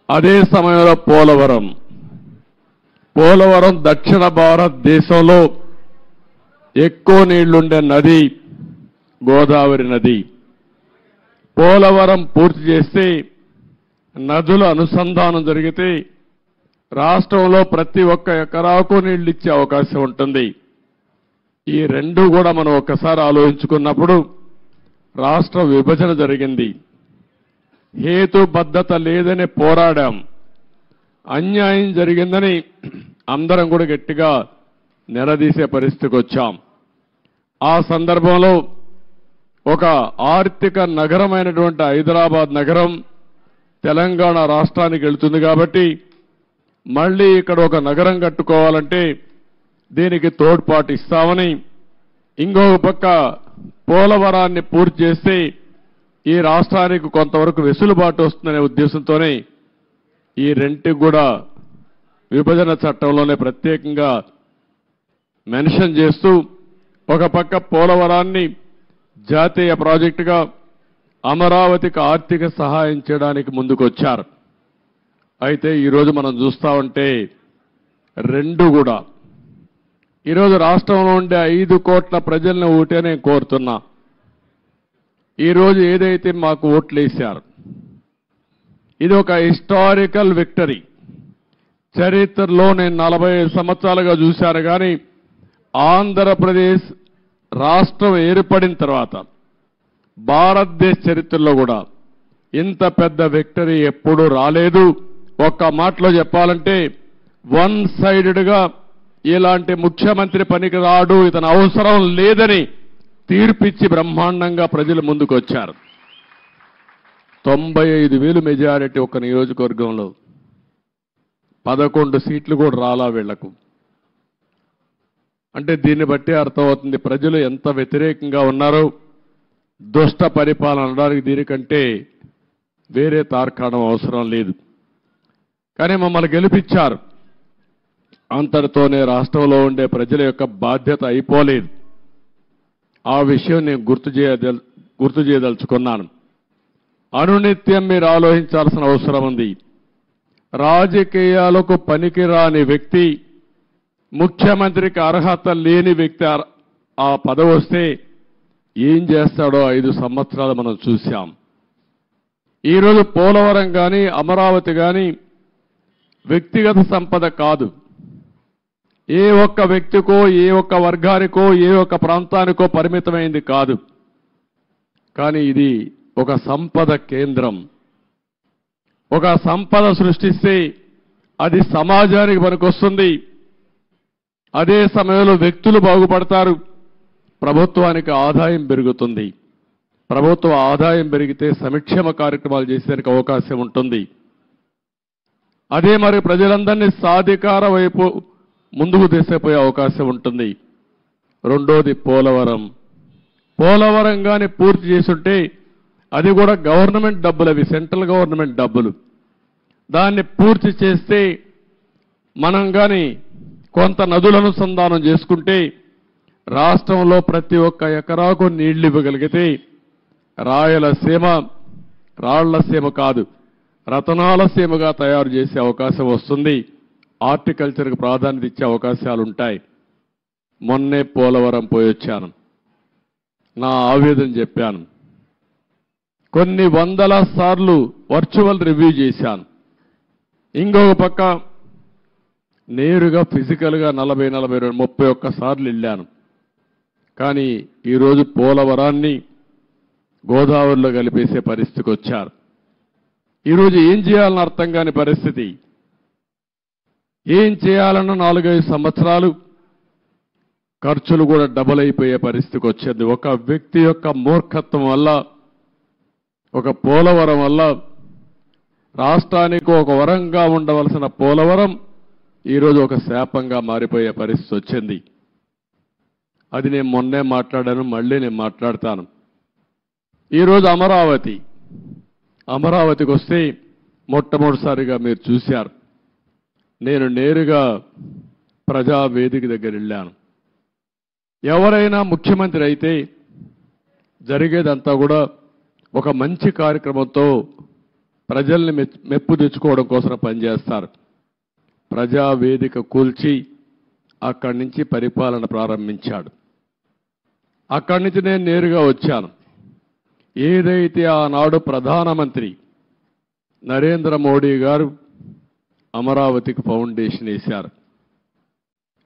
అదే సమయంలో పోలవరం దక్షిణ భారతదేశంలో ఎక్కువ నీళ్లుండే నది గోదావరి నది. పోలవరం పూర్తి చేస్తే నదుల అనుసంధానం జరిగితే రాష్ట్రంలో ప్రతి ఒక్క ఎకరాకు నీళ్లు ఇచ్చే అవకాశం ఉంటుంది. ఈ రెండు కూడా మనం ఒక్కసారి ఆలోచించుకున్నప్పుడు రాష్ట్ర విభజన జరిగింది. హేతుబద్ధత లేదని పోరాడాం. అన్యాయం జరిగిందని అందరం కూడా గట్టిగా నిలదీసే పరిస్థితికి వచ్చాం. ఆ సందర్భంలో ఒక ఆర్థిక నగరమైనటువంటి హైదరాబాద్ నగరం తెలంగాణ రాష్ట్రానికి వెళ్తుంది కాబట్టి మళ్ళీ ఇక్కడ ఒక నగరం కట్టుకోవాలంటే దీనికి తోడ్పాటు ఇస్తామని, ఇంకొక పక్క పోలవరాన్ని పూర్తి చేస్తే ఈ రాష్ట్రానికి కొంతవరకు వెసులుబాటు వస్తుందనే ఉద్దేశంతోనే ఈ రెంటికి కూడా విభజన చట్టంలోనే ప్రత్యేకంగా మెన్షన్ చేస్తూ ఒక పక్క పోలవరాన్ని జాతీయ ప్రాజెక్టుగా అమరావతికి ఆర్థిక సహాయం చేయడానికి ముందుకొచ్చారు. అయితే ఈరోజు మనం చూస్తా ఉంటే రెండు కూడా ఈరోజు రాష్ట్రంలో ఉండే 5 కోట్ల ప్రజలను ఓటే నేను కోరుతున్నా. ఈరోజు ఏదైతే మాకు ఓట్లు వేశారు ఇది ఒక హిస్టారికల్ విక్టరీ. చరిత్రలో నేను 45 సంవత్సరాలుగా చూశాను కానీ ఆంధ్రప్రదేశ్ రాష్ట్రం ఏర్పడిన తర్వాత భారతదేశ చరిత్రలో కూడా ఇంత పెద్ద విక్టరీ ఎప్పుడూ రాలేదు. ఒక్క మాటలో చెప్పాలంటే వన్ సైడెడ్గా ఇలాంటి ముఖ్యమంత్రి పనికి రాడు, ఇతను అవసరం లేదని తీర్పిచ్చి బ్రహ్మాండంగా ప్రజలు ముందుకు వచ్చారు. 95,000 మెజారిటీ ఒక నియోజకవర్గంలో 11 సీట్లు కూడా రాలా వీళ్లకు. అంటే దీన్ని బట్టి అర్థమవుతుంది ప్రజలు ఎంత వ్యతిరేకంగా ఉన్నారో. దుష్ట పరిపాలన అనడానికి దీనికంటే వేరే తార్కాణం అవసరం లేదు. కానీ మమ్మల్ని గెలిపించారు. అంతటితోనే రాష్ట్రంలో ఉండే ప్రజల యొక్క బాధ్యత అయిపోలేదు. ఆ విషయం నేను గుర్తు చేయదలుచుకున్నాను. అనునిత్యం మీరు ఆలోచించాల్సిన అవసరం ఉంది. రాజకీయాలకు పనికిరాని వ్యక్తి, ముఖ్యమంత్రికి అర్హత లేని వ్యక్తి ఆ పదవి వస్తే ఏం చేస్తాడో 5 సంవత్సరాలు మనం చూశాం. ఈరోజు పోలవరం కానీ అమరావతి కానీ వ్యక్తిగత సంపద కాదు. ఏ ఒక్క వ్యక్తికో, ఏ ఒక్క వర్గానికో, ఏ ఒక్క ప్రాంతానికో పరిమితమైంది కాదు. కానీ ఇది ఒక సంపద కేంద్రం. ఒక సంపద సృష్టిస్తే అది సమాజానికి పనికొస్తుంది. అదే సమయంలో వ్యక్తులు బాగుపడతారు, ప్రభుత్వానికి ఆదాయం పెరుగుతుంది. ప్రభుత్వ ఆదాయం పెరిగితే సంక్షేమ కార్యక్రమాలు చేసేందుకు అవకాశం ఉంటుంది. అదే మరి ప్రజలందరినీ సాధికార వైపు ముందుకు తీసుకుపోయే అవకాశం ఉంటుంది. రెండోది పోలవరం కానీ పూర్తి చేసుంటే అది కూడా గవర్నమెంట్ డబ్బులు, అవి సెంట్రల్ గవర్నమెంట్ డబ్బులు. దాన్ని పూర్తి చేస్తే మనం కానీ కొంత నదుల అనుసంధానం చేసుకుంటే రాష్ట్రంలో ప్రతి ఒక్క ఎకరాకు నీళ్లు ఇవ్వగలిగితే రాయలసీమ రాళ్లసీమ కాదు రతనాల సీమగా తయారు చేసే అవకాశం వస్తుంది. హార్టికల్చర్కి ప్రాధాన్యత ఇచ్చే అవకాశాలు ఉంటాయి. మొన్నే పోలవరం పోయొచ్చాను. నా ఆవేదన చెప్పాను. కొన్ని వందల సార్లు వర్చువల్ రివ్యూ చేశాను. ఇంకొక పక్క నేరుగా ఫిజికల్గా 40, 42, 31 సార్లు వెళ్ళాను. కానీ ఈరోజు పోలవరాన్ని గోదావరిలో కలిపేసే పరిస్థితికి వచ్చారు. ఈరోజు ఏం చేయాలని అర్థం కాని పరిస్థితి. ఏం చేయాలన్న 4-5 సంవత్సరాలు ఖర్చులు కూడా డబుల్ అయిపోయే పరిస్థితికి వచ్చింది. ఒక వ్యక్తి యొక్క మూర్ఖత్వం వల్ల, ఒక పోలవరం వల్ల రాష్ట్రానికి ఒక వరంగా ఉండవలసిన పోలవరం ఈరోజు ఒక శాపంగా మారిపోయే పరిస్థితి వచ్చింది. అది నేను మొన్నే మాట్లాడాను, మళ్ళీ నేను మాట్లాడతాను. ఈరోజు అమరావతికి వస్తే మొట్టమొదటిసారిగా మీరు చూశారు. నేను నేరుగా ప్రజావేదిక దగ్గర వెళ్ళాను. ఎవరైనా ముఖ్యమంత్రి అయితే జరిగేదంతా కూడా ఒక మంచి కార్యక్రమంతో ప్రజల్ని మెప్పు తెచ్చుకోవడం కోసం పనిచేస్తారు. ప్రజావేదిక కూల్చి అక్కడి నుంచి పరిపాలన ప్రారంభించాడు. అక్కడి నుంచి నేను నేరుగా వచ్చాను. ఏదైతే ఆనాడు ప్రధానమంత్రి నరేంద్ర మోడీ గారు అమరావతికి ఫౌండేషన్ వేశారు,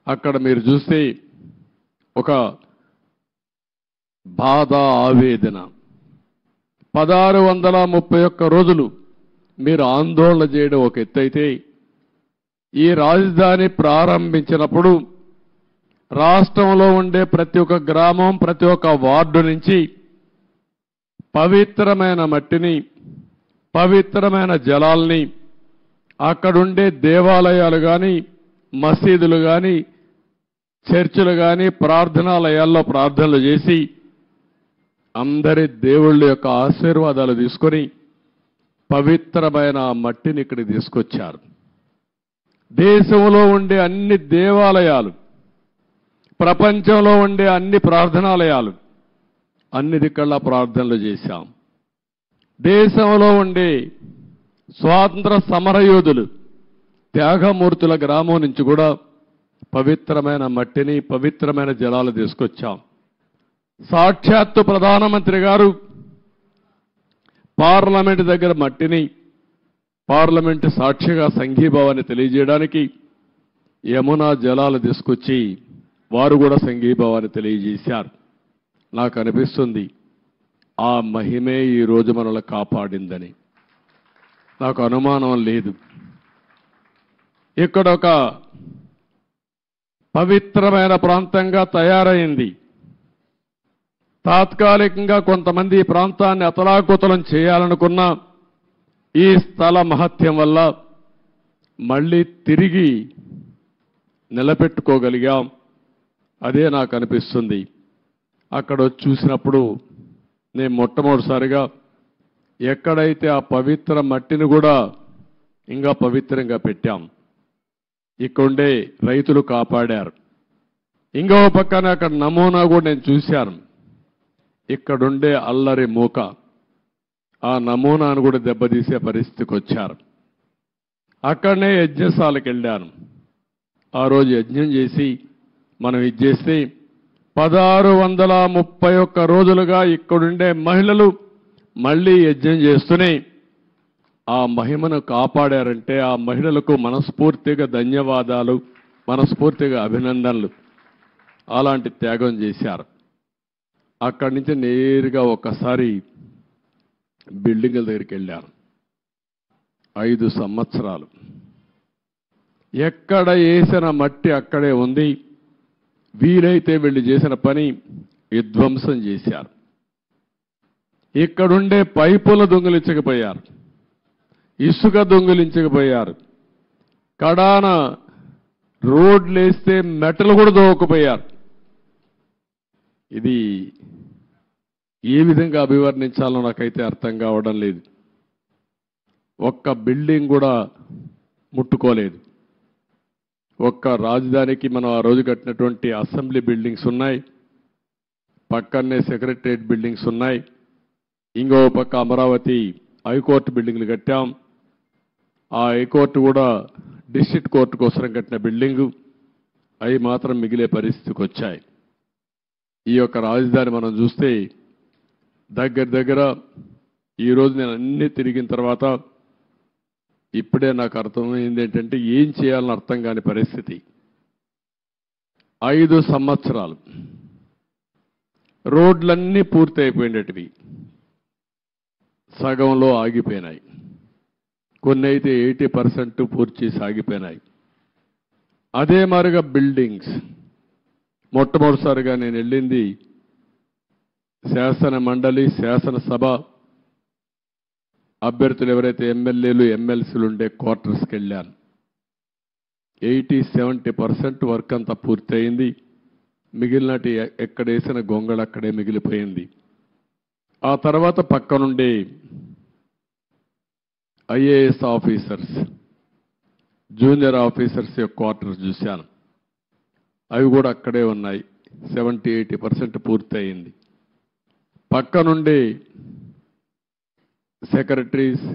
అక్కడ మీరు చూస్తే ఒక బాధ, ఆవేదన. 1631 రోజులు మీరు ఆందోళన చేయడం ఒక ఎత్తైతే, ఈ రాజధాని ప్రారంభించినప్పుడు రాష్ట్రంలో ఉండే ప్రతి ఒక్క గ్రామం, ప్రతి ఒక్క వార్డు నుంచి పవిత్రమైన మట్టిని, పవిత్రమైన జలాల్ని, అక్కడుండే దేవాలయాలు కానీ, మసీదులు కానీ, చర్చిలు కానీ, ప్రార్థనాలయాల్లో ప్రార్థనలు చేసి అందరి దేవుళ్ళ యొక్క ఆశీర్వాదాలు తీసుకొని పవిత్రమైన మట్టిని ఇక్కడికి తీసుకొచ్చారు. దేశంలో ఉండే అన్ని దేవాలయాలు, ప్రపంచంలో ఉండే అన్ని ప్రార్థనాలయాలు, అన్ని దిక్కల్లా ప్రార్థనలు చేశాం. దేశంలో ఉండే స్వాతంత్ర సమరయోధులు త్యాగమూర్తుల గ్రామం నుంచి కూడా పవిత్రమైన మట్టిని, పవిత్రమైన జలాలు తీసుకొచ్చాం. సాక్షాత్తు ప్రధానమంత్రి గారు పార్లమెంటు దగ్గర మట్టిని, పార్లమెంటు సాక్షిగా సంఘీభావాన్ని తెలియజేయడానికి యమునా జలాలు తీసుకొచ్చి వారు కూడా సంఘీభావాన్ని తెలియజేశారు. నాకు అనిపిస్తుంది ఆ మహిమే ఈ రోజు మనల్ని కాపాడిందని. నాకు అనుమానం లేదు. ఇక్కడ ఒక పవిత్రమైన ప్రాంతంగా తయారైంది. తాత్కాలికంగా కొంతమంది ఈ ప్రాంతాన్ని అతలాకుతలం చేయాలనుకున్న ఈ స్థల మహత్యం వల్ల మళ్ళీ తిరిగి నిలబెట్టుకోగలిగాం. అదే నాకు అనిపిస్తుంది. అక్కడ చూసినప్పుడు నేను మొట్టమొదటిసారిగా ఎక్కడైతే ఆ పవిత్ర మట్టిని కూడా ఇంకా పవిత్రంగా పెట్టాం, ఇక్కడుండే రైతులు కాపాడారు. ఇంకో పక్కన అక్కడ నమూనా కూడా నేను చూశాను. ఇక్కడుండే అల్లరి మూక ఆ నమూనాను కూడా దెబ్బతీసే పరిస్థితికి వచ్చారు. అక్కడనే యజ్ఞశాలకు వెళ్ళాను. ఆ రోజు యజ్ఞం చేసి మనం ఇది చేస్తే 1631 రోజులుగా ఇక్కడుండే మహిళలు మళ్ళీ యజ్ఞం చేస్తూనే ఆ మహిమను కాపాడారంటే ఆ మహిళలకు మనస్ఫూర్తిగా ధన్యవాదాలు, మనస్ఫూర్తిగా అభినందనలు. అలాంటి త్యాగం చేశారు. అక్కడి నుంచి నేరుగా ఒక్కసారి బిల్డింగుల దగ్గరికి వెళ్ళాను. 5 సంవత్సరాలు ఎక్కడ వేసిన మట్టి అక్కడే ఉంది. వీలైతే వీళ్ళు చేసిన పని విధ్వంసం చేశారు. ఇక్కడుండే పైపుల దొంగిలించకపోయారు, ఇసుక దొంగిలించకపోయారు, కడాన రోడ్లు వేస్తే మెటలు కూడా దోవకపోయారు. ఇది ఏ విధంగా అభివర్ణించాలో నాకైతే అర్థం కావడం లేదు. ఒక్క బిల్డింగ్ కూడా ముట్టుకోలేదు. ఒక్క రాజధానికి మనం ఆ రోజు కట్టినటువంటి అసెంబ్లీ బిల్డింగ్స్ ఉన్నాయి, పక్కనే సెక్రటరియట్ బిల్డింగ్స్ ఉన్నాయి, ఇంకో పక్క అమరావతి హైకోర్టు బిల్డింగ్లు కట్టాం. ఆ హైకోర్టు కూడా డిస్ట్రిక్ట్ కోర్టు కోసం కట్టిన బిల్డింగు, అవి మాత్రం మిగిలే పరిస్థితికి వచ్చాయి. ఈ యొక్క రాజధాని మనం చూస్తే దగ్గర ఈరోజు నేను అన్నీ తిరిగిన తర్వాత ఇప్పుడే నాకు అర్థమైంది ఏంటంటే ఏం చేయాలని అర్థం కాని పరిస్థితి. 5 సంవత్సరాలు రోడ్లన్నీ పూర్తి అయిపోయినటివి, సగంలో ఆగిపోయినాయి. కొన్ని అయితే 80% పూర్తి చేసి ఆగిపోయినాయి. అదే మాదిరిగా బిల్డింగ్స్. మొట్టమొదటిసారిగా నేను వెళ్ళింది శాసన మండలి, శాసనసభ అభ్యర్థులు ఎవరైతే ఎమ్మెల్యేలు, ఎమ్మెల్సీలు ఉండే క్వార్టర్స్కి వెళ్ళాను. 80-70% వర్క్ అంతా పూర్తయింది. మిగిలినటి ఎక్కడేసిన గొంగళ అక్కడే మిగిలిపోయింది. ఆ తర్వాత పక్కనుండే ఐఏఎస్ ఆఫీసర్స్, జూనియర్ ఆఫీసర్స్ యొక్క క్వార్టర్స్ చూశాను. అవి కూడా అక్కడే ఉన్నాయి. 70-80% పూర్తయింది. పక్కనుండే సెక్రటరీస్,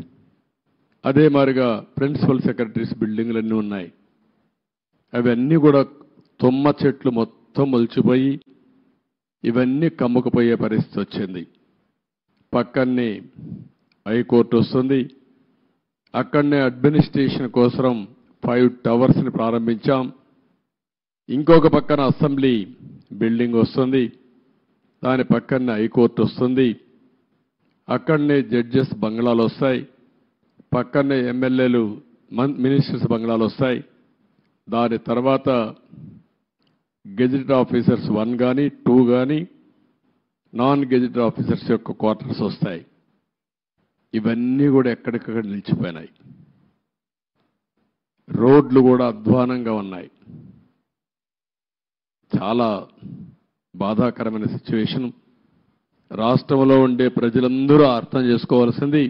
అదే మాదిరిగా ప్రిన్సిపల్ సెక్రటరీస్ బిల్డింగ్లన్నీ ఉన్నాయి. అవన్నీ కూడా తుమ్మ చెట్లు మొత్తం మొలిచిపోయి ఇవన్నీ కమ్ముకుపోయే పరిస్థితి వచ్చింది. పక్కనే హైకోర్టు వస్తుంది. అక్కడనే అడ్మినిస్ట్రేషన్ కోసం 5 టవర్స్ని ప్రారంభించాం. ఇంకొక పక్కన అసెంబ్లీ బిల్డింగ్ వస్తుంది. దాని పక్కనే హైకోర్టు వస్తుంది. అక్కడనే జడ్జెస్ బంగ్లాలు వస్తాయి. పక్కనే ఎమ్మెల్యేలు మినిస్టర్స్ బంగ్లాలు వస్తాయి. దాని తర్వాత గెజిటెడ్ ఆఫీసర్స్ 1 కానీ 2 కానీ నాన్ గెజిటెడ్ ఆఫీసర్స్ యొక్క క్వార్టర్స్ వస్తాయి. ఇవన్నీ కూడా ఎక్కడికక్కడ నిలిచిపోయినాయి. రోడ్లు కూడా అధ్వానంగా ఉన్నాయి. చాలా బాధాకరమైన సిచ్యువేషన్. రాష్ట్రంలో ఉండే ప్రజలందరూ అర్థం చేసుకోవాల్సింది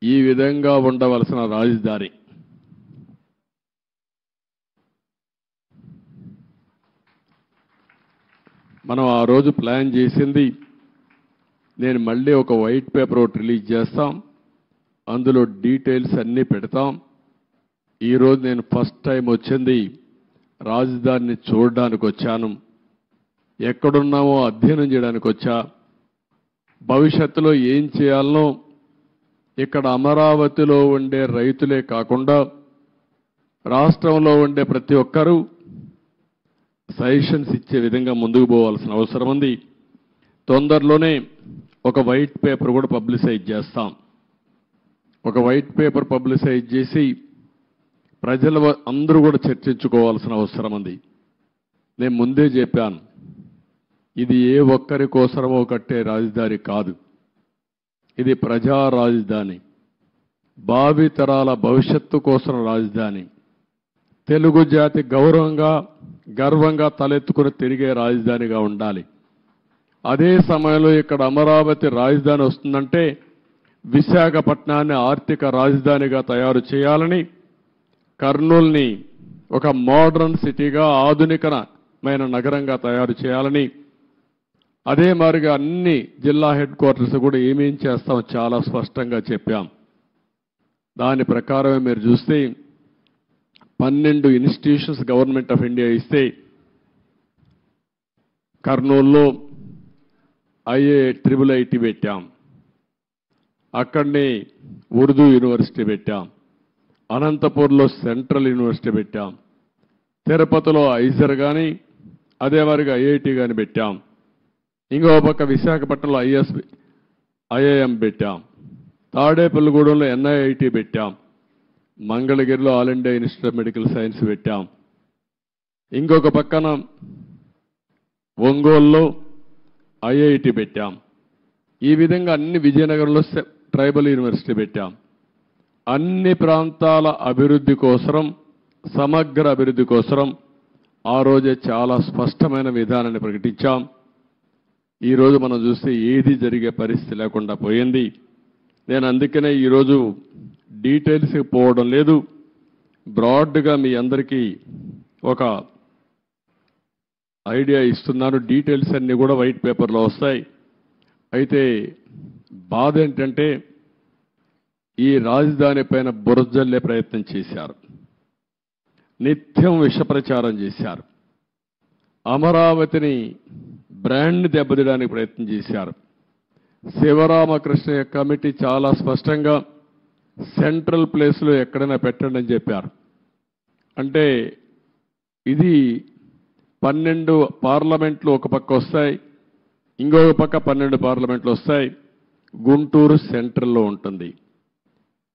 ఈ విధంగా ఉండవలసిన రాజధాని మనం ఆ రోజు ప్లాన్ చేసింది. నేను మళ్ళీ ఒక వైట్ పేపర్ ఒకటి రిలీజ్ చేస్తాం. అందులో డీటెయిల్స్ అన్నీ పెడతాం. ఈరోజు నేను ఫస్ట్ టైం వచ్చింది రాజధానిని చూడడానికి వచ్చాను. ఎక్కడున్నామో అధ్యయనం చేయడానికి వచ్చా. భవిష్యత్తులో ఏం చేయాలనో ఇక్కడ అమరావతిలో ఉండే రైతులే కాకుండా రాష్ట్రంలో ఉండే ప్రతి ఒక్కరూ సజెషన్స్ ఇచ్చే విధంగా ముందుకు పోవాల్సిన అవసరం ఉంది. తొందరలోనే ఒక వైట్ పేపర్ కూడా పబ్లిసైజ్ చేస్తాం. ఒక వైట్ పేపర్ పబ్లిసైజ్ చేసి ప్రజల అందరూ కూడా చర్చించుకోవాల్సిన అవసరం ఉంది. నేను ముందే చెప్పాను, ఇది ఏ ఒక్కరి కోసమో కట్టే రాజధాని కాదు. ఇది ప్రజా రాజధాని, భావితరాల భవిష్యత్తు కోసం రాజధాని, తెలుగు జాతి గర్వంగా తలెత్తుకుని తిరిగే రాజధానిగా ఉండాలి. అదే సమయంలో ఇక్కడ అమరావతి రాజధాని వస్తుందంటే విశాఖపట్నాన్ని ఆర్థిక రాజధానిగా తయారు చేయాలని, కర్నూల్ని ఒక మోడర్న్ సిటీగా ఆధునికమైన నగరంగా తయారు చేయాలని, అదే మాదిరిగా అన్ని జిల్లా హెడ్ క్వార్టర్స్ కూడా ఏమేం చేస్తామో చాలా స్పష్టంగా చెప్పాం. దాని ప్రకారమే మీరు చూస్తే 12 ఇన్స్టిట్యూషన్స్ గవర్నమెంట్ ఆఫ్ ఇండియా ఇస్తే కర్నూలులో IIT పెట్టాం. అక్కడనే ఉర్దూ యూనివర్సిటీ పెట్టాం. అనంతపూర్లో సెంట్రల్ యూనివర్సిటీ పెట్టాం. తిరుపతిలో ఐజర్ కానీ అదే వారిగా IIT కానీ పెట్టాం. ఇంకో పక్క విశాఖపట్నంలో IIM పెట్టాం. తాడేపల్లిగూడెంలో NIIT పెట్టాం. మంగళగిరిలో all India institute of medical science పెట్టాం. ఇంకొక పక్కన ఒంగోలులో IIT పెట్టాం. ఈ విధంగా అన్ని విజయనగరంలో ట్రైబల్ యూనివర్సిటీ పెట్టాం. అన్ని ప్రాంతాల అభివృద్ధి కోసం, సమగ్ర అభివృద్ధి కోసం ఆ రోజే చాలా స్పష్టమైన విధానాన్ని ప్రకటించాం. ఈరోజు మనం చూస్తే ఏది జరిగే పరిస్థితి లేకుండా పోయింది. నేను అందుకనే ఈరోజు డీటెయిల్స్కి పోవడం లేదు. బ్రాడ్గా మీ అందరికీ ఒక ఐడియా ఇస్తున్నాను. డీటెయిల్స్ అన్నీ కూడా వైట్ పేపర్లో వస్తాయి. అయితే బాధ ఏంటంటే ఈ రాజధాని పైన బురజల్లే ప్రయత్నం చేశారు. నిత్యం విష ప్రచారం చేశారు. అమరావతిని బ్రాండ్ దెబ్బతీయడానికి ప్రయత్నం చేశారు. శివరామకృష్ణ కమిటీ చాలా స్పష్టంగా సెంట్రల్ ప్లేస్లో ఎక్కడైనా పెట్టండి అని చెప్పారు. అంటే ఇది 12 పార్లమెంట్లు ఒక పక్క వస్తాయి, ఇంకొక పక్క 12 పార్లమెంట్లు వస్తాయి. గుంటూరు సెంట్రల్లో ఉంటుంది.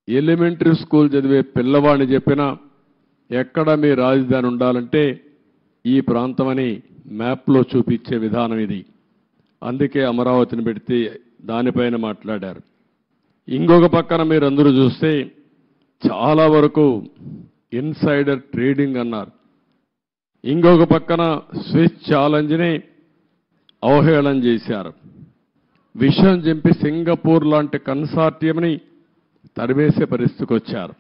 ఎలిమెంటరీ స్కూల్ చదివే పిల్లవాడిని చెప్పినా ఎక్కడ మీ రాజధాని ఉండాలంటే ఈ ప్రాంతం అని మ్యాప్లో చూపించే విధానం ఇది. అందుకే అమరావతిని పెడితే దానిపైన మాట్లాడారు. ఇంకొక పక్కన మీరు అందరూ చూస్తే చాలా వరకు ఇన్సైడర్ ట్రేడింగ్ అన్నారు. ఇంకొక పక్కన స్విస్ ఛాలెంజ్ని అవహేళన చేశారు. విషయం చెప్పి సింగపూర్ లాంటి కన్సార్టియంని తరిమేసే పరిస్థితికి వచ్చారు.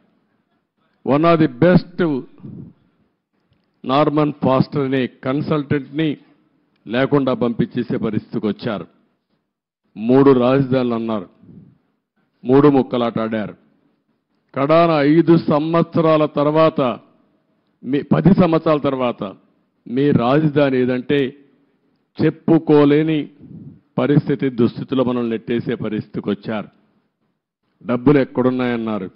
One of the best Norman faster అనే కన్సల్టెంట్ని లేకుండా పంపించేసే పరిస్థితికి వచ్చారు. 3 రాజధానులు అన్నారు, 3 ముక్కలాట ఆడారు. కడాన 5 సంవత్సరాల తర్వాత 10 సంవత్సరాల తర్వాత మీ రాజధాని ఏదంటే చెప్పుకోలేని పరిస్థితి దుస్థితిలో మనం నెట్టేసే పరిస్థితికి వచ్చారు. డబ్బులు ఎక్కడున్నాయన్నారు.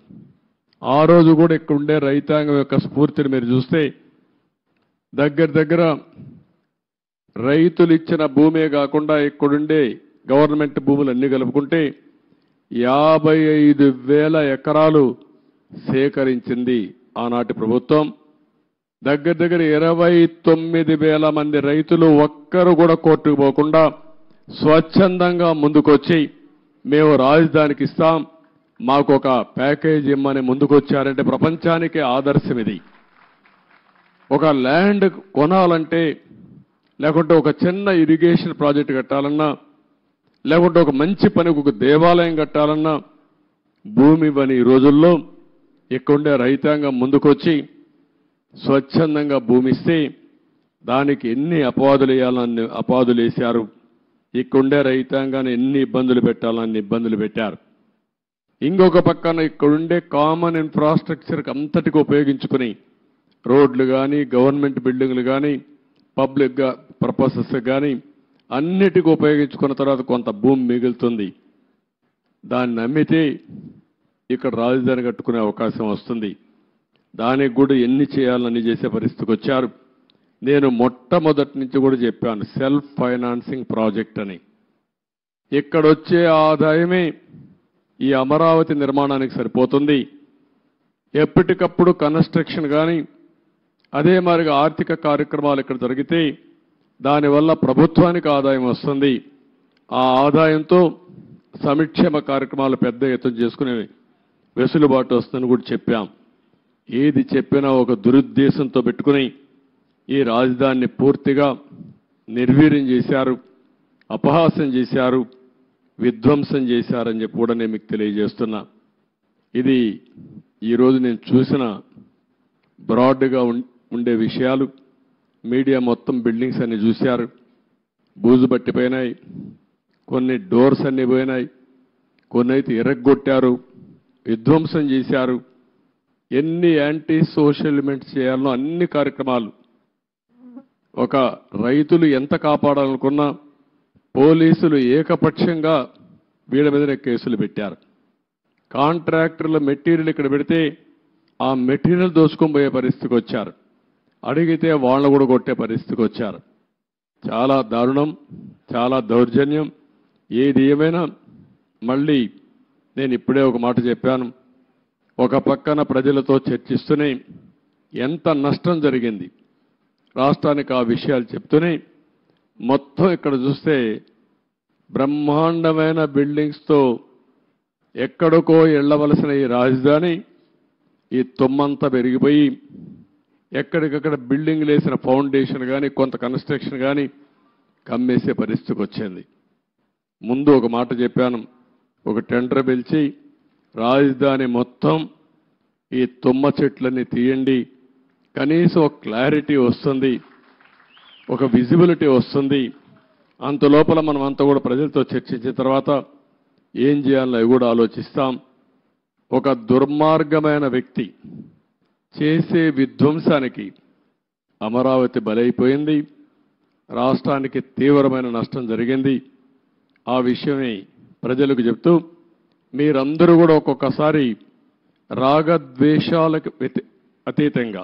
ఆ రోజు కూడా ఇక్కడుండే రైతాంగం యొక్క స్ఫూర్తిని మీరు చూస్తే దగ్గర రైతులు ఇచ్చిన భూమే కాకుండా ఇక్కడుండే గవర్నమెంట్ భూములు అన్ని కలుపుకుంటే 55,000 ఎకరాలు సేకరించింది ఆనాటి ప్రభుత్వం. దగ్గర 29,000 మంది రైతులు ఒక్కరు కూడా కోర్టుకు పోకుండా స్వచ్ఛందంగా ముందుకొచ్చి మేము రాజధానికి ఇస్తాం, మాకు ఒక ప్యాకేజ్ ఇమ్మని ముందుకొచ్చారంటే ప్రపంచానికి ఆదర్శం ఇది. ఒక ల్యాండ్ కొనాలంటే, లేకుంటే ఒక చిన్న ఇరిగేషన్ ప్రాజెక్ట్ కట్టాలన్నా, లేకుంటే ఒక మంచి పనికి ఒక దేవాలయం కట్టాలన్నా భూమి ఇవ్వని ఈ రోజుల్లో ఇక్కడుండే రైతాంగం ముందుకొచ్చి స్వచ్ఛందంగా భూమి ఇస్తే దానికి ఎన్ని అపవాదులు వేయాలని అపవాదులు వేశారు. ఇక్కడుండే రైతాంగాన్ని ఎన్ని ఇబ్బందులు పెట్టాలని ఇబ్బందులు పెట్టారు. ఇంకొక పక్కన ఇక్కడుండే కామన్ ఇన్ఫ్రాస్ట్రక్చర్కి అంతటికి ఉపయోగించుకుని రోడ్లు కానీ, గవర్నమెంట్ బిల్డింగ్లు కానీ, పబ్లిక్ పర్పసెస్ కానీ అన్నిటికీ ఉపయోగించుకున్న తర్వాత కొంత భూమి మిగులుతుంది. దాన్ని అమ్మితే ఇక్కడ రాజధాని కట్టుకునే అవకాశం వస్తుంది. దానికి కూడా ఎన్ని చేయాలని చేసే పరిస్థితికి వచ్చారు. నేను మొట్టమొదటి నుంచి కూడా చెప్పాను, సెల్ఫ్ ఫైనాన్సింగ్ ప్రాజెక్ట్ అని. ఇక్కడ వచ్చే ఆదాయమే ఈ అమరావతి నిర్మాణానికి సరిపోతుంది. ఎప్పటికప్పుడు కన్స్ట్రక్షన్ కానీ అదే మాదిరిగా ఆర్థిక కార్యక్రమాలు ఇక్కడ జరిగితే దానివల్ల ప్రభుత్వానికి ఆదాయం వస్తుంది. ఆ ఆదాయంతో సంక్షేమ కార్యక్రమాలు పెద్ద ఎత్తున చేసుకునే వెసులుబాటు వస్తుందని కూడా చెప్పాం. ఏది చెప్పినా ఒక దురుద్దేశంతో పెట్టుకుని ఈ రాజధానిని పూర్తిగా నిర్వీర్యం చేశారు, అపహాస్యం చేశారు, విధ్వంసం చేశారని చెప్పి కూడా నేను మీకు తెలియజేస్తున్నా. ఇది ఈరోజు నేను చూసిన బ్రాడ్గా ఉండే విషయాలు. మీడియా మొత్తం బిల్డింగ్స్ అన్ని చూశారు, బూజు పట్టిపోయినాయి, కొన్ని డోర్స్ అన్ని పోయినాయి, కొన్ని అయితే ఎరగొట్టారు, విధ్వంసం చేశారు. ఎన్ని యాంటీ సోషల్ ఎలిమెంట్స్ చేయాలనో అన్ని కార్యక్రమాలు. ఒక రైతులు ఎంత కాపాడాలనుకున్నా పోలీసులు ఏకపక్షంగా వీళ్ళ మీదనే కేసులు పెట్టారు. కాంట్రాక్టర్ల మెటీరియల్ ఇక్కడ పెడితే ఆ మెటీరియల్ దోచుకొని పోయే పరిస్థితికి వచ్చారు. అడిగితే వాళ్ళను కూడా కొట్టే పరిస్థితికి వచ్చారు. చాలా దారుణం, చాలా దౌర్జన్యం. ఏది ఏమైనా మళ్ళీ నేను ఇప్పుడే ఒక మాట చెప్పాను. ఒక పక్కన ప్రజలతో చర్చిస్తూనే ఎంత నష్టం జరిగింది రాష్ట్రానికి ఆ విషయాలు చెప్తూనే మొత్తం ఇక్కడ చూస్తే బ్రహ్మాండమైన బిల్డింగ్స్తో ఎక్కడికో వెళ్ళవలసిన ఈ రాజధాని ఈ తొమ్మంతా పెరిగిపోయి ఎక్కడికక్కడ బిల్డింగ్లు వేసిన ఫౌండేషన్ కానీ కొంత కన్స్ట్రక్షన్ కానీ కమ్మేసే పరిస్థితికి వచ్చింది. ముందు ఒక మాట చెప్పాను, ఒక టెండర్ పిలిచి రాజధాని మొత్తం ఈ తుమ్మ చెట్లన్నీ తీయండి, కనీసం ఒక క్లారిటీ వస్తుంది, ఒక విజిబిలిటీ వస్తుంది. అంత లోపల మనం అంతా కూడా ప్రజలతో చర్చించిన తర్వాత ఏం చేయాలో అవి కూడా ఆలోచిస్తాం. ఒక దుర్మార్గమైన వ్యక్తి చేసే విధ్వంసానికి అమరావతి బలైపోయింది. రాష్ట్రానికి తీవ్రమైన నష్టం జరిగింది. ఆ విషయమే ప్రజలకు చెప్తూ మీరందరూ కూడా ఒక్కొక్కసారి రాగద్వేషాలకు అతీతంగా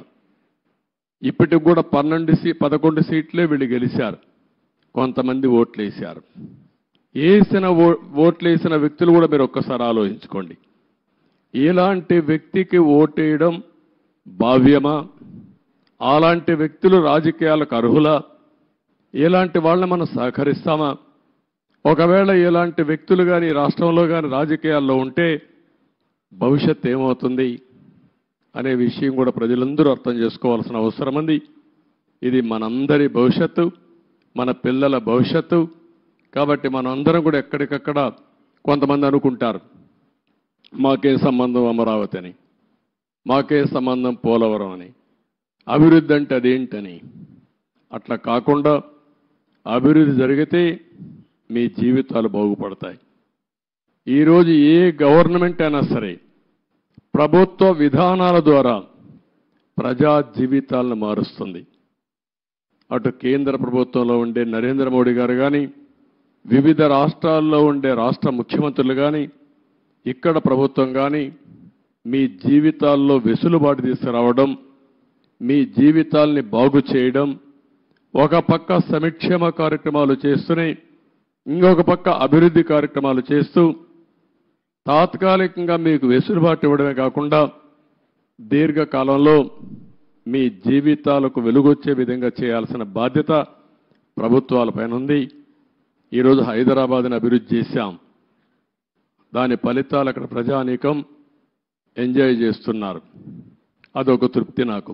ఇప్పటికి కూడా 11 సీట్లే వీళ్ళు గెలిచారు. కొంతమంది ఓట్లేశారు. ఓట్లేసిన వ్యక్తులు కూడా మీరు ఒక్కసారి ఆలోచించుకోండి. ఇలాంటి వ్యక్తికి ఓటేయడం భావ్యమా? అలాంటి వ్యక్తులు రాజకీయాలకు అర్హులా? ఇలాంటి వాళ్ళని మనం సహకరిస్తామా? ఒకవేళ ఇలాంటి వ్యక్తులు కానీ రాష్ట్రంలో కానీ రాజకీయాల్లో ఉంటే భవిష్యత్తు ఏమవుతుంది అనే విషయం కూడా ప్రజలందరూ అర్థం చేసుకోవాల్సిన అవసరం ఉంది. ఇది మనందరి భవిష్యత్తు, మన పిల్లల భవిష్యత్తు. కాబట్టి మనందరం కూడా ఎక్కడికక్కడ కొంతమంది అనుకుంటారు మాకే సంబంధం అమరావతి అని, మాకే సంబంధం పోలవరం అని, అభివృద్ధి అంటే అదేంటని. అట్లా కాకుండా అభివృద్ధి జరిగితే మీ జీవితాలు బాగుపడతాయి. ఈరోజు ఏ గవర్నమెంట్ అయినా సరే ప్రభుత్వ విధానాల ద్వారా ప్రజా జీవితాలను మారుస్తుంది. అటు కేంద్ర ప్రభుత్వంలో ఉండే నరేంద్ర మోడీ గారు కానీ, వివిధ రాష్ట్రాల్లో ఉండే రాష్ట్ర ముఖ్యమంత్రులు కానీ, ఇక్కడ ప్రభుత్వం కానీ మీ జీవితాల్లో వెసులుబాటు తీసుకురావడం, మీ జీవితాల్ని బాగు చేయడం, ఒక పక్క సంక్షేమ కార్యక్రమాలు చేస్తూనే ఇంకొక పక్క అభివృద్ధి కార్యక్రమాలు చేస్తూ తాత్కాలికంగా మీకు వెసులుబాటు ఇవ్వడమే కాకుండా దీర్ఘకాలంలో మీ జీవితాలకు వెలుగొచ్చే విధంగా చేయాల్సిన బాధ్యత ప్రభుత్వాలపైన ఉంది. ఈరోజు హైదరాబాద్ని అభివృద్ధి చేశాం. దాని ఫలితాలు అక్కడ ప్రజానీకం ఎంజాయ్ చేస్తున్నారు. అదొక తృప్తి నాకు.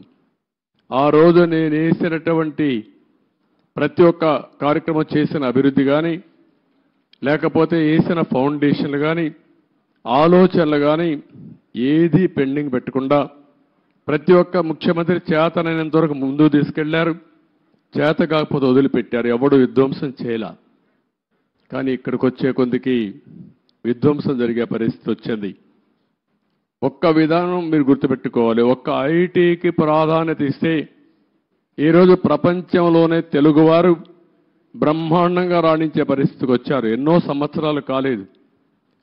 ఆ రోజు నేను వేసినటువంటి ప్రతి ఒక్క కార్యక్రమం చేసిన అభివృద్ధి కానీ, లేకపోతే వేసిన ఫౌండేషన్లు కానీ, ఆలోచనలు కానీ ఏదీ పెండింగ్ పెట్టకుండా ప్రతి ఒక్క ముఖ్యమంత్రి చేతనైనంత వరకు ముందుకు తీసుకెళ్లారు. చేత కాకపోతే వదిలిపెట్టారు. ఎవడు విధ్వంసం చేయలా. కానీ ఇక్కడికి వచ్చే కొందికి విధ్వంసం జరిగే పరిస్థితి వచ్చింది. ఒక్క విధానం మీరు గుర్తుపెట్టుకోవాలి. ఒక్క ఐటీకి ప్రాధాన్యత ఇస్తే ఈరోజు ప్రపంచంలోనే తెలుగువారు బ్రహ్మాండంగా రాణించే పరిస్థితికి వచ్చారు. ఎన్నో సంవత్సరాలు కాలేదు,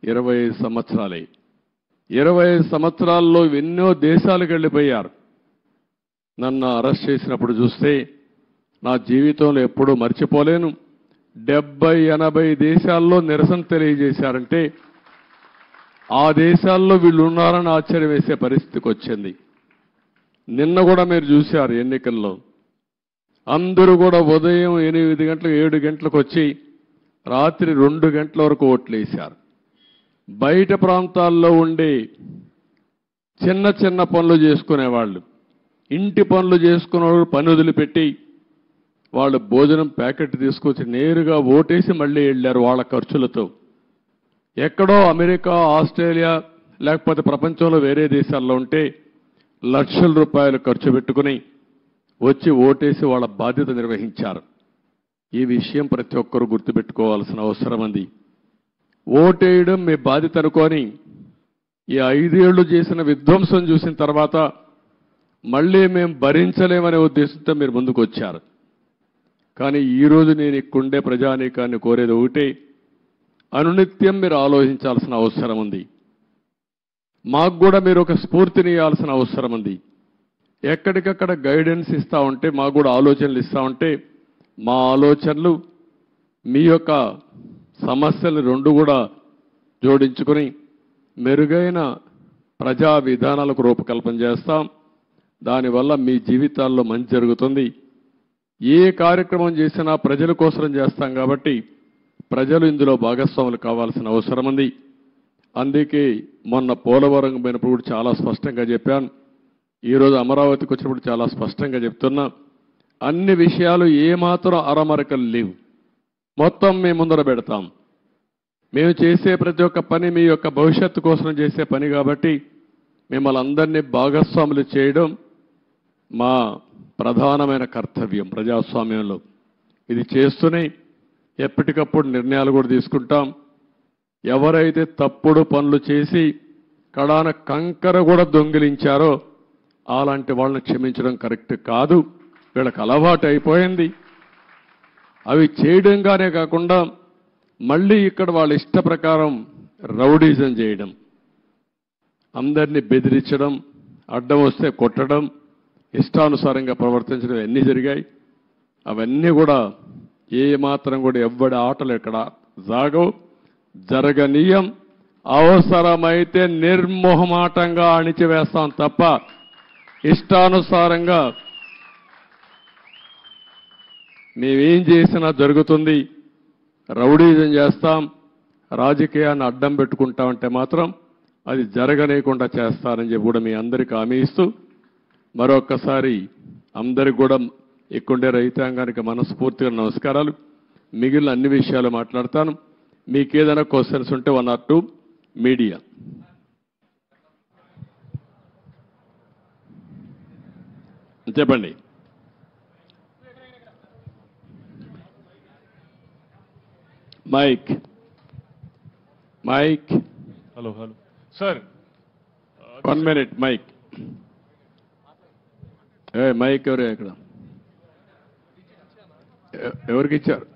25 సంవత్సరాలే. 25 సంవత్సరాల్లో ఎన్నో దేశాలకు వెళ్ళిపోయారు. నన్ను అరెస్ట్ చేసినప్పుడు చూస్తే నా జీవితంలో ఎప్పుడూ మర్చిపోలేను. 70-80 దేశాల్లో నిరసన తెలియజేశారంటే ఆ దేశాల్లో వీళ్ళు ఉన్నారని ఆశ్చర్యం వేసే పరిస్థితికి వచ్చింది. నిన్న కూడా మీరు చూశారు ఎన్నికల్లో అందరూ కూడా ఉదయం 8 గంటలకు 7 గంటలకు వచ్చి రాత్రి 2 గంటల వరకు ఓట్లు వేశారు. బయట ప్రాంతాల్లో ఉండే చిన్న చిన్న పనులు చేసుకునేవాళ్ళు, ఇంటి పనులు చేసుకునేవాళ్ళు పని వదిలిపెట్టి వాళ్ళు భోజనం ప్యాకెట్ తీసుకొచ్చి నేరుగా ఓటేసి మళ్ళీ వెళ్ళారు వాళ్ళ ఖర్చులతో. ఎక్కడో అమెరికా, ఆస్ట్రేలియా లేకపోతే ప్రపంచంలో వేరే దేశాల్లో ఉంటే లక్షల రూపాయలు ఖర్చు పెట్టుకుని వచ్చి ఓటేసి వాళ్ళ బాధ్యత నిర్వహించారు. ఈ విషయం ప్రతి ఒక్కరూ గుర్తుపెట్టుకోవాల్సిన అవసరం ఉంది. ఓటేయడం మీ బాధ్యత అనుకొని ఈ 5 ఏళ్లు చేసిన విధ్వంసం చూసిన తర్వాత మళ్ళీ మేము భరించలేమనే ఉద్దేశంతో మీరు ముందుకు వచ్చారు. కానీ ఈరోజు నేను ఇక్కడుండే ప్రజానీకాన్ని కోరేది ఒకటే, అనునిత్యం మీరు ఆలోచించాల్సిన అవసరం ఉంది. మాకు కూడా మీరు ఒక స్ఫూర్తిని ఇవ్వాల్సిన అవసరం ఉంది. ఎక్కడికక్కడ గైడెన్స్ ఇస్తూ ఉంటే, మాకు కూడా ఆలోచనలు ఇస్తూ ఉంటే మా ఆలోచనలు మీ యొక్క సమస్యలు రెండు కూడా జోడించుకొని మెరుగైన ప్రజా విధానాలకు రూపకల్పన చేస్తాం. దానివల్ల మీ జీవితాల్లో మంచి జరుగుతుంది. ఏ కార్యక్రమం చేసినా ప్రజల కోసం చేస్తాం కాబట్టి ప్రజలు ఇందులో భాగస్వాములు కావాల్సిన అవసరం ఉంది. అందుకే మొన్న పోలవరం పోయినప్పుడు కూడా చాలా స్పష్టంగా చెప్పాను. ఈరోజు అమరావతికి వచ్చినప్పుడు చాలా స్పష్టంగా చెప్తున్నా. అన్ని విషయాలు ఏమాత్రం అరమరకలు లేవు. మొత్తం మీ ముందర పెడతాం. మేము చేసే ప్రతి ఒక్క పని మీ యొక్క భవిష్యత్తు కోసం చేసే పని కాబట్టి మిమ్మల్ని అందరినీ భాగస్వాములు చేయడం మా ప్రధానమైన కర్తవ్యం ప్రజాస్వామ్యంలో. ఇది చేస్తూనే ఎప్పటికప్పుడు నిర్ణయాలు కూడా తీసుకుంటాం. ఎవరైతే తప్పుడు పనులు చేసి కడాన కంకర కూడా దొంగిలించారో అలాంటి వాళ్ళని క్షమించడం కరెక్ట్ కాదు. వీళ్ళకి అలవాటు అయిపోయింది. అవి చేయడంగానే కాకుండా మళ్ళీ ఇక్కడ వాళ్ళ ఇష్ట ప్రకారం రౌడీజం చేయడం, అందరినీ బెదిరించడం, అడ్డం వస్తే కొట్టడం, ఇష్టానుసారంగా ప్రవర్తించడం అన్నీ జరిగాయి. అవన్నీ కూడా ఏ మాత్రం కూడా ఎవ్వడి ఆటలు ఇక్కడ జరగనీయం. అవసరమైతే నిర్మోహమాటంగా అణిచివేస్తాం తప్ప ఇష్టానుసారంగా మేమేం చేసినా జరుగుతుంది. రౌడీజం చేస్తాం, రాజకీయాన్ని అడ్డం పెట్టుకుంటామంటే మాత్రం అది జరగనేకుండా చేస్తారని చెప్పి కూడా మీ అందరికీ హామీ ఇస్తూ మరొక్కసారి అందరికి కూడా ఇక్కడుండే రైతాంగానికి మనస్ఫూర్తిగా నమస్కారాలు. మిగిలిన అన్ని విషయాలు మాట్లాడతాను. మీకు ఏదైనా క్వశ్చన్స్ ఉంటే 1 or 2 మీడియా. చెప్పండి. Mike. Hello sir, 1 minute, mike. Mike ఎవరు ఇక్కడ? ఎవరికి ఇచ్చారు?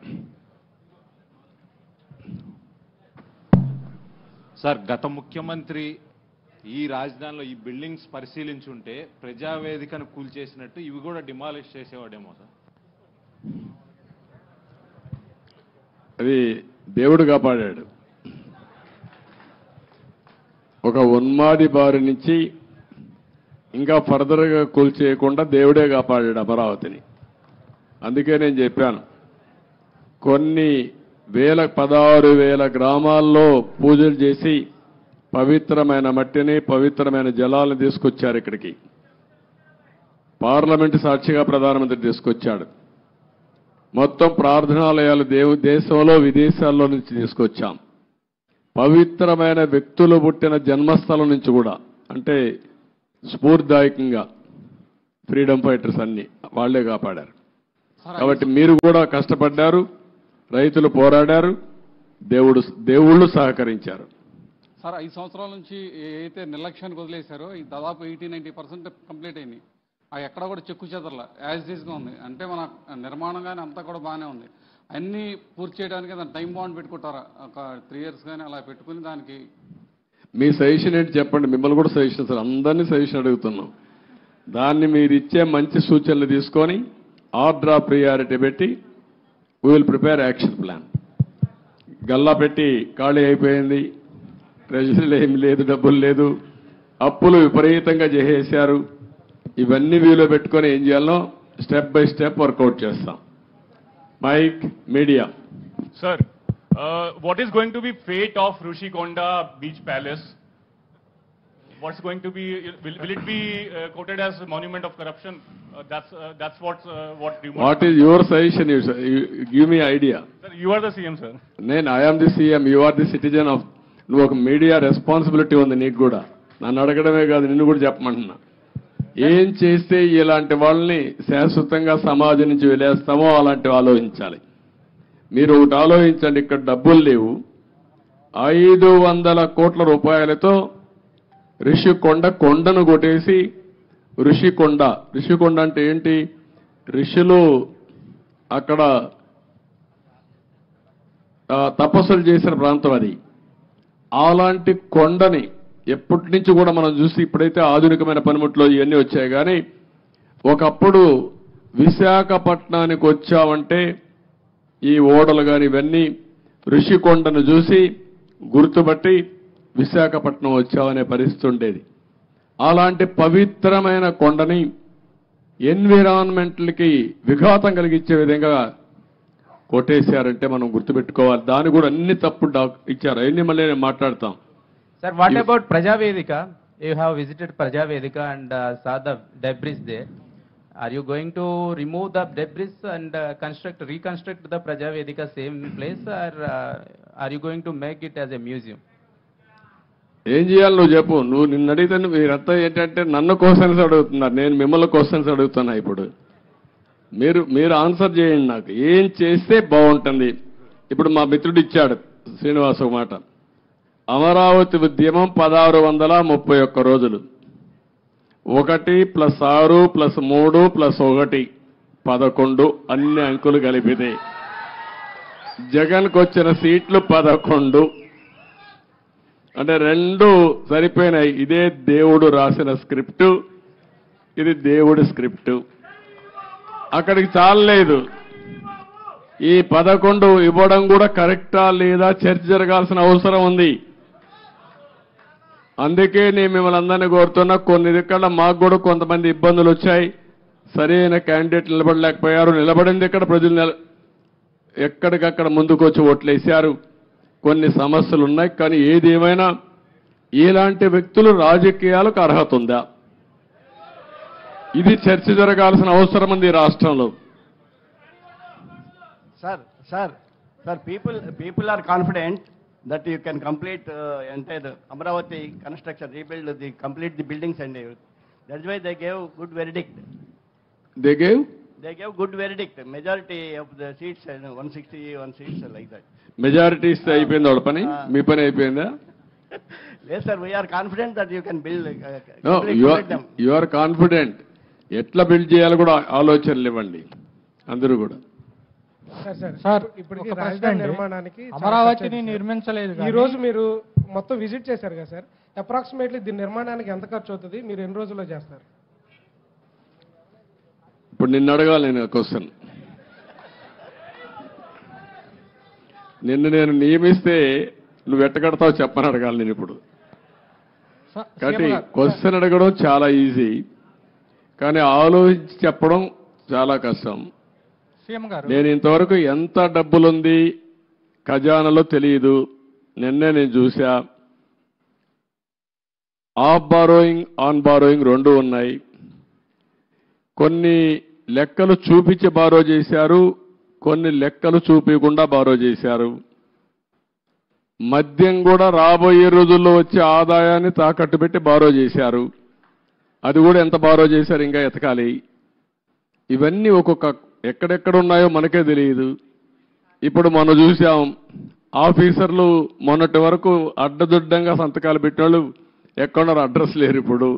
సార్, గత ముఖ్యమంత్రి ఈ రాజధానిలో ఈ బిల్డింగ్స్ పరిశీలించుంటే ప్రజావేదికను కూల్చేసినట్టు ఇవి కూడా డిమాలిష్ చేసేవాడేమో సార్. అది దేవుడు కాపాడాడు. ఒక ఉన్మాది బారి నుంచి ఇంకా ఫర్దర్గా కూల్చేయకుండా దేవుడే కాపాడాడు అమరావతిని. అందుకే నేను చెప్పాను, కొన్ని 16,000 గ్రామాల్లో పూజలు చేసి పవిత్రమైన మట్టిని, పవిత్రమైన జలాలను తీసుకొచ్చారు ఇక్కడికి. పార్లమెంటు సాక్షిగా ప్రధానమంత్రి తీసుకొచ్చాడు. మొత్తం ప్రార్థనాలయాలు దేశంలో విదేశాల్లో నుంచి తీసుకొచ్చాం. పవిత్రమైన వ్యక్తులు పుట్టిన జన్మస్థలం నుంచి కూడా, అంటే స్ఫూర్తిదాయకంగా ఫ్రీడమ్ ఫైటర్స్ అన్ని వాళ్లే కాపాడారు. కాబట్టి మీరు కూడా కష్టపడ్డారు, రైతులు పోరాడారు, దేవుళ్ళు సహకరించారు. సార్, 5 సంవత్సరాల నుంచి ఏదైతే నిర్లక్ష్యానికి వదిలేశారో ఈ దాదాపు 80-90% కంప్లీట్ అయింది. అవి ఎక్కడ కూడా చెక్కు చెదరలా, యాజ్ ఈజ్గా ఉంది. అంటే మన నిర్మాణం కానీ అంతా కూడా బాగానే ఉంది. అన్నీ పూర్తి చేయడానికి దాని టైం బాండ్ పెట్టుకుంటారా? ఒక 3 years కానీ అలా పెట్టుకుని దానికి మీ సజెషన్ ఏంటి చెప్పండి. మిమ్మల్ని కూడా సజెషన్ సార్, అందరినీ సజెషన్ అడుగుతున్నాం. దాన్ని మీరు ఇచ్చే మంచి సూచనలు తీసుకొని ఆర్డర్ ఆఫ్ ప్రియారిటీ పెట్టి we will prepare action plan. Galla పెట్టి ఖాళీ అయిపోయింది, ట్రెజరీలో ఏమి లేదు, డబ్బులు లేదు, అప్పులు విపరీతంగా చేసేశారు. ఇవన్నీ వీలో పెట్టుకొని ఏం చేయాలో స్టెప్ బై స్టెప్ వర్కౌట్ చేస్తాం. Mike, media. Sir, what is going to be fate of Rushikonda Beach Palace? What's going to be? Will it be quoted as a monument of corruption? That's what rumors. What is your suggestion? You give me idea. Sir, you are the CM, sir. I am the CM. You are the citizen of. నువ్వు ఒక media responsibility ఉంది నీకు కూడా. నన్ను అడగడమే కాదు, నిన్ను కూడా చెప్పమంటున్నా. ఏం చేస్తే ఇలాంటి వాళ్ళని శాశ్వతంగా సమాజం నుంచి వెలేస్తామో అలాంటివి ఆలోచించాలి. మీరు ఒకటి ఆలోచించండి, ఇక్కడ డబ్బులు లేవు. 500 కోట్ల రూపాయలతో కొండను కొట్టేసి ఋషికొండ అంటే ఏంటి? ఋషులు అక్కడ తపస్సులు చేసిన ప్రాంతం అది. అలాంటి కొండని ఎప్పటి నుంచి కూడా మనం చూసి, ఇప్పుడైతే ఆధునికమైన పనిముట్లు ఇవన్నీ వచ్చాయి, కానీ ఒకప్పుడు విశాఖపట్నానికి వచ్చామంటే ఈ ఓడలు కానీ ఇవన్నీ ఋషికొండను చూసి గుర్తుపట్టి విశాఖపట్నం వచ్చామనే పరిస్థితి ఉండేది. అలాంటి పవిత్రమైన కొండని ఎన్విరాన్మెంట్లకి విఘాతం కలిగించే విధంగా కొట్టేశారంటే మనం గుర్తుపెట్టుకోవాలి. దాని కూడా అన్ని తప్పు ఇచ్చారు. అవన్నీ మళ్ళీ నేను మాట్లాడతాం. Sir, what about Prajavedika? You have visited Prajavedika and saw the debris there. Are you going to remove the debris and reconstruct the Prajavedika same place, or are you going to make it as a museum? ఏం చేయాలి నువ్వు చెప్పు. నువ్వు నిన్ను అడిగితే మీరంతా ఏంటంటే నన్ను క్వశ్చన్స్ అడుగుతున్నారు, నేను మిమ్మల్ని క్వశ్చన్స్ అడుగుతున్నా. ఇప్పుడు మీరు ఆన్సర్ చేయండి. నాకు ఏం చేస్తే బాగుంటుంది. ఇప్పుడు మా మిత్రుడు ఇచ్చాడు శ్రీనివాస్ ఒక మాట. అమరావతి ఉద్యమం 1631 రోజులు. 1 + 6 + 3 + 1 11 అన్ని అంకులు కలిపితే జగన్కు వచ్చిన సీట్లు 11. అంటే 2 సరిపోయినాయి. ఇదే దేవుడు రాసిన స్క్రిప్టు, ఇది దేవుడి స్క్రిప్టు. అక్కడికి చాలలేదు. ఈ 11 ఇవ్వడం కూడా కరెక్టా లేదా చర్చ జరగాల్సిన అవసరం ఉంది. అందుకే నేను మిమ్మల్ని అందరినీ కోరుతున్నా, కొన్ని దిక్కడ మాకు కూడా కొంతమంది ఇబ్బందులు వచ్చాయి. సరైన క్యాండిడేట్ నిలబడలేకపోయారు. నిలబడింది ఇక్కడ ప్రజలు ఎక్కడికక్కడ ముందుకు వచ్చి ఓట్లేశారు. కొన్ని సమస్యలు ఉన్నాయి. కానీ ఏది ఏమైనా ఇలాంటి వ్యక్తులు రాజకీయాలకు అర్హత ఉందా? ఇది చర్చ జరగాల్సిన అవసరం ఉంది ఈ రాష్ట్రంలో. Sir, people are confident that you can complete entire Amravati construction, complete the buildings and everything. That's why they gave good verdict. They gave good verdict. Majority of the seats, 161 seats like that. Majority ఇస్తే అయిపోయింది వాళ్ళ పని. మీ పని అయిపోయిందా? Yes, sir, we are confident that you can build, No, complete them. you are confident. ఎట్లా build చేయాలో కూడా ఆలోచనలు ఇవ్వండి అందరూ కూడా. సార్ ఇప్పటికీ ఒక ప్రశ్న రాజధాని అండి. నిర్మాణానికి చాలా అమరావతిని ఖర్చు అయింది సార్. నిర్మించలేదు ఈ కానీ రోజు మీరు మొత్తం విజిట్ చేశారు కదా సార్, అప్రాక్సిమేట్లీ దీని నిర్మాణానికి ఎంత ఖర్చు అవుతుంది, మీరు ఎన్ని రోజుల్లో చేస్తారు? ఇప్పుడు నిన్ను అడగాలి నేను క్వశ్చన్. నిన్ను నేను నియమిస్తే నువ్వు ఎట్టగడతావు చెప్పని అడగాలి నేను ఇప్పుడు. కాబట్టి క్వశ్చన్ అడగడం చాలా ఈజీ, కానీ ఆలోచించి చెప్పడం చాలా కష్టం. సీఎం గారు నేను ఇంతవరకు ఎంత డబ్బులుంది ఖజానాలో తెలియదు. నిన్నే నేను చూసా. ఆఫ్ బారోయింగ్, ఆన్ బారోయింగ్ రెండు ఉన్నాయి. కొన్ని లెక్కలు చూపించి బారో చేశారు, కొన్ని లెక్కలు చూపించకుండా బారో చేశారు. మద్యం కూడా రాబోయే రోజుల్లో వచ్చే ఆదాయాన్ని తాకట్టు పెట్టి బారో చేశారు. అది కూడా ఎంత బారో చేశారు ఇంకా ఎతకాలి. ఇవన్నీ ఒక్కొక్క ఎక్కడెక్కడ ఉన్నాయో మనకే తెలియదు. ఇప్పుడు మనం చూసాం ఆఫీసర్లు మొన్నటి వరకు అడ్డదుడ్డంగా సంతకాలు పెట్టిన ఎక్కడున్నారు అడ్రస్ లేరు. ఇప్పుడు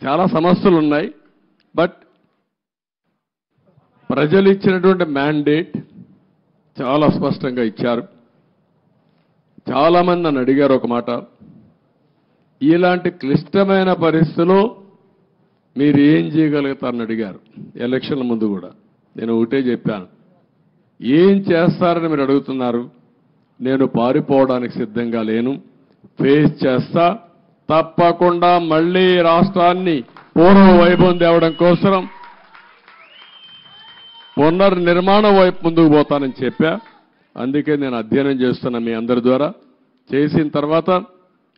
చాలా సమస్యలు ఉన్నాయి. బట్ ప్రజలు ఇచ్చినటువంటి మ్యాండేట్ చాలా స్పష్టంగా ఇచ్చారు. చాలామంది నన్ను అడిగారు ఒక మాట, ఇలాంటి క్లిష్టమైన పరిస్థితుల్లో మీరు ఏం చేయగలుగుతారని అడిగారు ఎలక్షన్ల ముందు కూడా. నేను ఒకటే చెప్పాను, ఏం చేస్తారని మీరు అడుగుతున్నారు. నేను పారిపోవడానికి సిద్ధంగా లేను, ఫేస్ చేస్తా. తప్పకుండా మళ్ళీ రాష్ట్రాన్ని పూర్వ వైభవం తేవడం కోసం పునర్నిర్మాణం వైపు ముందుకు పోతానని చెప్పా. అందుకే నేను అధ్యయనం చేస్తున్నా మీ అందరి ద్వారా. చేసిన తర్వాత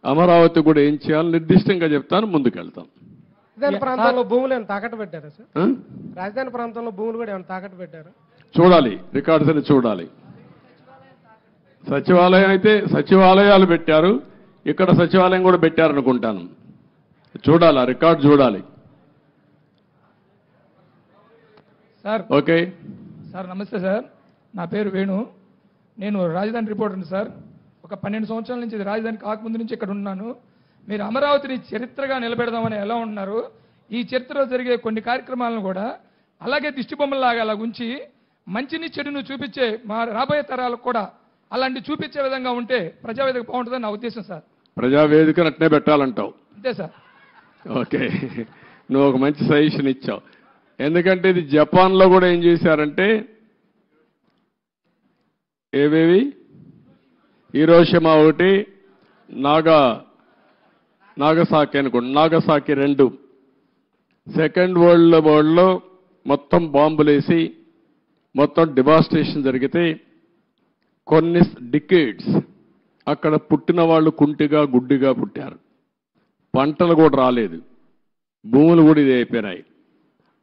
అమరావతి కూడా ఏం చేయాలో నిర్దిష్టంగా చెప్తాను, ముందుకెళ్తాం. రాజధాని ప్రాంతంలో భూములు ఏమైనా తాకట్టు పెట్టారా సార్? ఆ? రాజధాని ప్రాంతంలో భూములు కూడా ఏమైనా తాకట్టు పెట్టారా? చూడాలి, రికార్డ్స్ అని చూడాలి. సచివాలయం అయితే సచివాలయాలు పెట్టారు, ఇక్కడ సచివాలయం కూడా పెట్టారనుకుంటాను. చూడాలి, ఆ రికార్డు చూడాలి. సార్ ఓకే సార్ నమస్తే సార్, నా పేరు వేణు, నేను రాజధాని రిపోర్టర్ని సార్. ఒక 12 సంవత్సరాల నుంచి ఇది రాజధాని కాకముందు నుంచి ఇక్కడ ఉన్నాను. మీరు అమరావతిని చరిత్రగా నిలబెడదామని ఎలా ఉంటున్నారు? ఈ చరిత్రలో జరిగే కొన్ని కార్యక్రమాలను కూడా అలాగే దిష్టిబొమ్మలాగా అలా ఉంచి మంచిని చెడును చూపించే మా రాబోయే తరాలకు కూడా అలాంటి చూపించే విధంగా ఉంటే ప్రజావేదిక బాగుంటుందని నా ఉద్దేశం సార్. ప్రజావేదికను అట్నే పెట్టాలంటావు. అంతే సార్. ఓకే, నువ్వు ఒక మంచి సజెషన్ ఇచ్చావు. ఎందుకంటే ఇది జపాన్లో కూడా ఏం చేశారంటే, ఏవేవి హీరోషిమా ఒకటి, నాగసాకి అనుకోండి, నాగసాకి 2 సెకండ్ వరల్డ్ వార్లో మొత్తం బాంబులేసి మొత్తం డివాస్టేషన్ జరిగితే కొన్ని డికేడ్స్ అక్కడ పుట్టిన వాళ్ళు కుంటిగా గుడ్డిగా పుట్టారు. పంటలు కూడా రాలేదు, భూములు కూడా ఇది అయిపోయినాయి.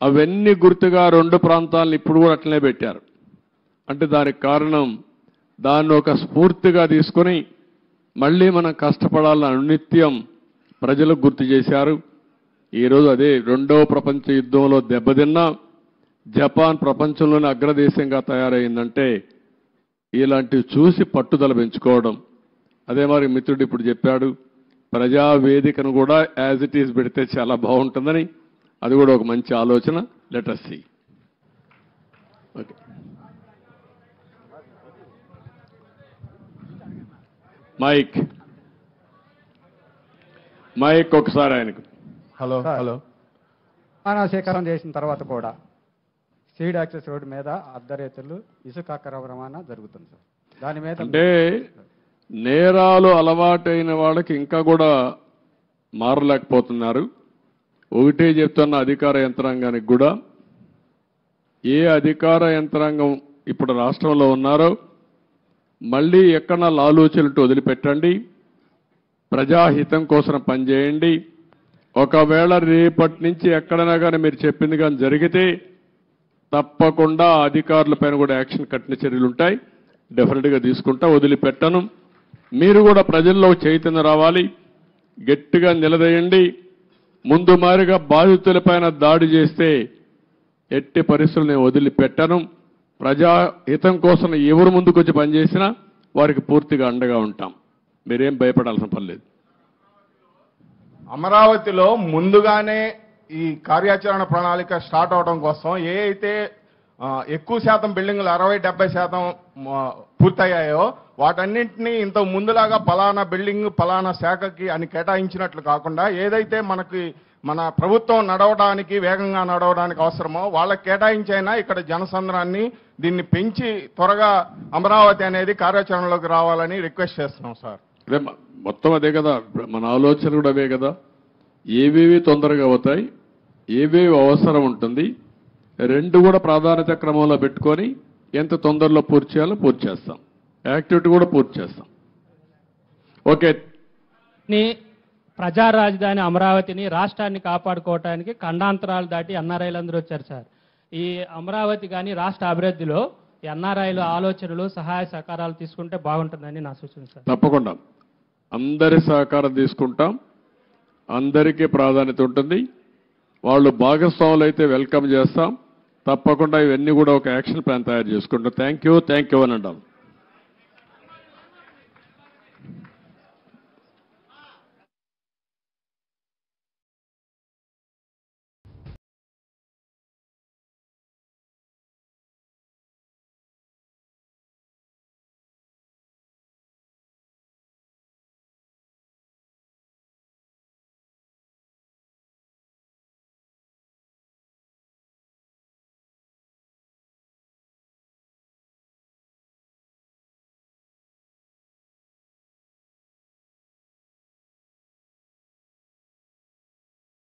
అవన్నీ గుర్తుగా 2 ప్రాంతాలను ఇప్పుడు కూడా అట్లనే పెట్టారు. అంటే దానికి కారణం దాన్ని ఒక స్ఫూర్తిగా తీసుకొని మళ్ళీ మనం కష్టపడాలని అనునిత్యం ప్రజలకు గుర్తు చేశారు. ఈరోజు అదే 2వ ప్రపంచ యుద్ధంలో దెబ్బతిన్న జపాన్ ప్రపంచంలోని అగ్రదేశంగా తయారైందంటే ఇలాంటివి చూసి పట్టుదల పెంచుకోవడం. అదే మరి మిత్రుడు ఇప్పుడు చెప్పాడు, ప్రజావేదికను కూడా యాజ్ ఇట్ ఈజ్ పెడితే చాలా బాగుంటుందని. అది కూడా ఒక మంచి ఆలోచన. Let us see. Okay, mike ఒకసారి ఆయనకు. హలో హలో స్వీకారం చేసిన తర్వాత కూడా సీడ్ యాక్సెస్ రోడ్డు మీద అర్ధరేతులు ఇసుక అక్రమ రవాణా జరుగుతుంది సార్. దాని మీద అంటే నేరాలు అలవాటైన వాళ్ళకి ఇంకా కూడా మారలేకపోతున్నారు. ఒకటే చెప్తున్న అధికార యంత్రాంగానికి కూడా, ఏ అధికార యంత్రాంగం ఇప్పుడు రాష్ట్రంలో ఉన్నారో మళ్ళీ ఎక్కడ లాలూచలుంటూ వదిలిపెట్టండి, ప్రజాహితం కోసం పనిచేయండి. ఒకవేళ రేపటి నుంచి ఎక్కడైనా కానీ మీరు చెప్పింది కానీ జరిగితే తప్పకుండా అధికారులపైన కూడా యాక్షన్ కఠిన చర్యలు ఉంటాయి. డెఫినెట్గా తీసుకుంటా, వదిలిపెట్టను. మీరు కూడా ప్రజల్లో చైతన్యం రావాలి, గట్టిగా నిలదీయండి. ముందు మారిగా బాధితులపైన దాడి చేస్తే ఎట్టి పరిస్థితులు నేను వదిలిపెట్టను. ప్రజాహితం కోసం ఎవరు ముందుకొచ్చి పనిచేసినా వారికి పూర్తిగా అండగా ఉంటాం. మీరేం భయపడాల్సిన పని లేదు. అమరావతిలో ముందుగానే ఈ కార్యాచరణ ప్రణాళిక స్టార్ట్ అవడం కోసం ఏ అయితే ఎక్కువ శాతం బిల్డింగ్లు 60-70% పూర్తయ్యాయో వాటన్నింటినీ ఇంత ముందులాగా పలానా బిల్డింగ్ పలానా శాఖకి అని కేటాయించినట్లు కాకుండా ఏదైతే మన ప్రభుత్వం నడవడానికి వేగంగా నడవడానికి అవసరమో వాళ్ళకి కేటాయించైనా ఇక్కడ జనసంద్రాన్ని దీన్ని పెంచి త్వరగా అమరావతి అనేది కార్యాచరణలోకి రావాలని రిక్వెస్ట్ చేస్తున్నాం సార్. అదే మొత్తం అదే కదా, మన ఆలోచన కూడా అవే కదా. ఏవేవి తొందరగా అవుతాయి, ఏవేవి అవసరం ఉంటుంది, రెండు కూడా ప్రాధాన్యత క్రమంలో పెట్టుకొని ఎంత తొందరలో పూర్తి చేయాలో పూర్తి చేస్తాం, యాక్టివిటీ కూడా పూర్తి చేస్తాం. ఓకే. ప్రజా రాజధాని అమరావతిని రాష్ట్రాన్ని కాపాడుకోవడానికి ఖండాంతరాలు దాటి ఎన్ఆర్ఐలందరూ వచ్చారు సార్. ఈ అమరావతి కానీ రాష్ట్ర అభివృద్ధిలో ఎన్ఆర్ఐలు ఆలోచనలు సహాయ సహకారాలు తీసుకుంటే బాగుంటుందని నా సూచన సార్. తప్పకుండా అందరి సహకారం తీసుకుంటాం, అందరికీ ప్రాధాన్యత ఉంటుంది. వాళ్ళు భాగస్వాములు అయితే వెల్కమ్ చేస్తాం. తప్పకుండా ఇవన్నీ కూడా ఒక యాక్షన్ ప్లాన్ తయారు చేసుకుంటాం. థ్యాంక్ యూ అని అంటాం.